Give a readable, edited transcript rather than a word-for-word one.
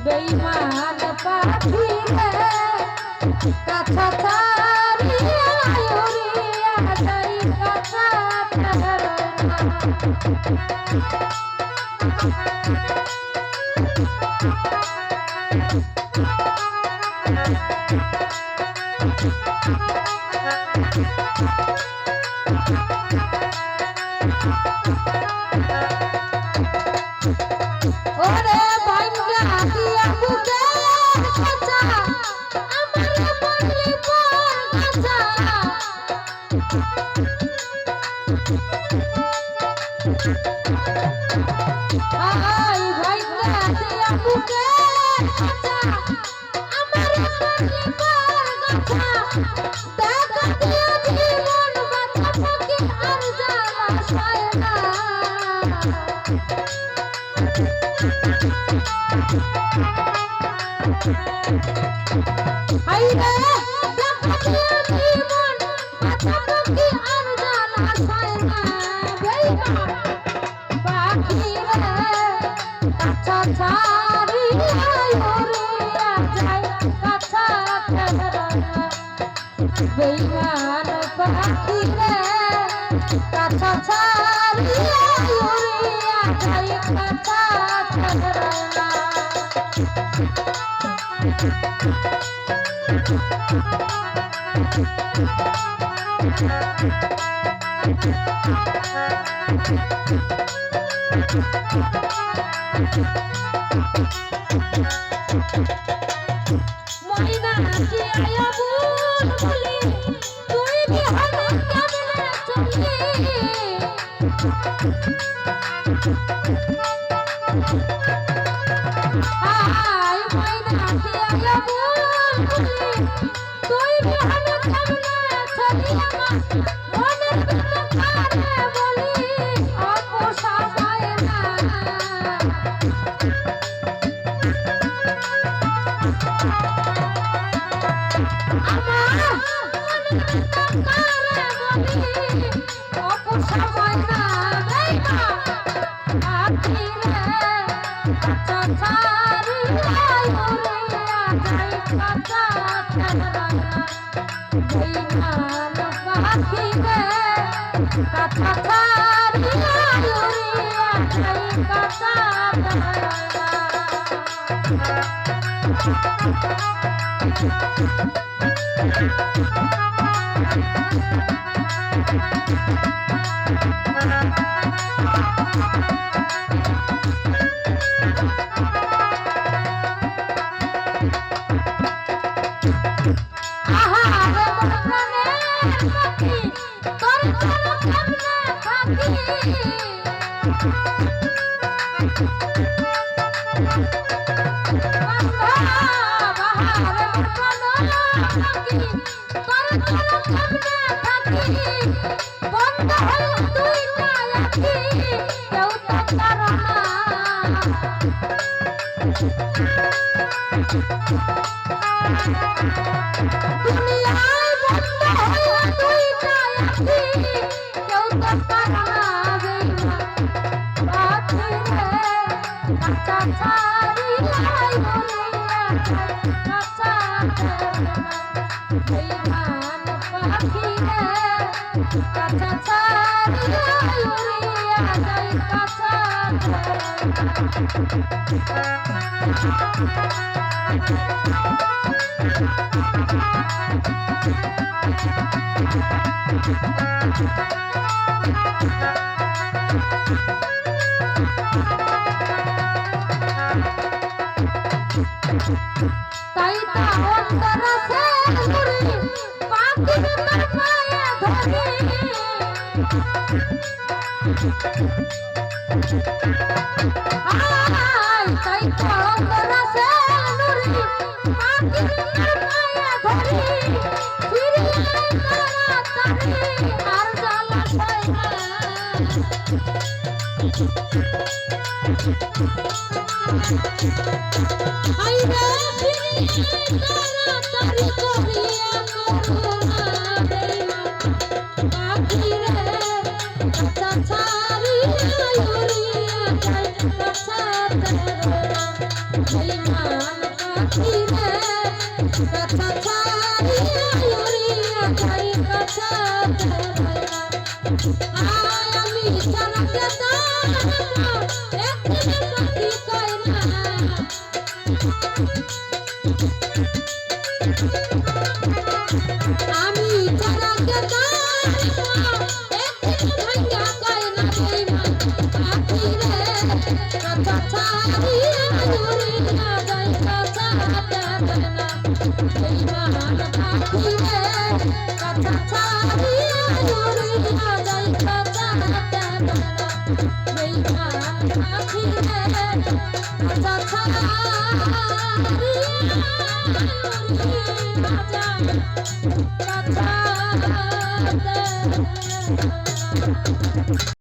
বেঈমান পাখি রে কাছা ছাড়িয়া উড়িয়া যাই কাছা ওরে ভাঙ্গা দিয়া বুকে কাঁচা আমার পড়লি পর কাঁচা আই ভাঙ্গা দিয়া বুকে কাঁচা আমার পড়লি পর কাঁচা দেখা দিয়া জীবন বাঁচা থাকি আর জ্বালা সয় না হাইরে দেখা দিয়া জীবন বাঁচা থাকি আর জ্বালা সয় না বেঈমান পাখি রে কাছা ছাড়িয়া উড়িয়া যায় কাছা ঠেহরানা বেঈমান পাখি রে কাছা ছাড়িয়া উড়িয়া যায় কাছা ঠেহরানা ময়না কি আয়াবুল বলি তুই বিহানা কেমনে চলি আয় ময়না কি আয়াবুল বলি তুই বিহানা কেমনে চলি আমার মনের ভিতর কারে বলি অপোষা হয় না কাছা ছাড়িয়া উড়িয়া যাই কাছা আহারে মন প্রাণের পাখি তোর চলো কেমনে থাকি আহারে মন প্রাণের পাখি তোর চলো কেমনে থাকি বন্ধ হল দুইটা আখি কেউ তো পারো না দুনিয়ায় বন্ধ হল দুইটা আখি কেউ তো পারো না বেঈমান পাখি রে কাছা ছাড়িয়া উড়িয়া যায় কাছা বেঈমান পাখি রে কাছা ছাড়িয়া উড়িয়া যায় কাছা তাই তা অন্তর সে ঘুরি পাখির মার পায়ে ধরি আয় তাই তা অন্তর সে ঘুরি পাখির মার পায়ে ধরি ফিরিয়ে তাড়াতাড়ি আর জ্বালা সয় না হাইরে ফিরিয়ে তাড়াতাড়ি করিয়া করুণা বেঈমান পাখি রে কাছা ছাড়িয়া উড়িয়া যায় কাছা বেঈমান পাখি রে কথা ছাড়িয়া উড়িয়া যাই কথা বেলায়া আয় আমি চলকে দাঁড়াবো একদিন পাখি কয় না আমি চলকে দাঁড়াবো একদিন ভাঙ্গা কয় না বেঈমান পাখি রে কথা ছাড়িয়া উড়িয়া যাই কথা বেলায়া বেঈমান পাখি রে কথা ছাড়িয়া উড়িয়া যাই কথা বেলায়া বেঈমান পাখি রে কথা ছাড়িয়া উড়িয়া যাই কথা বেলায়া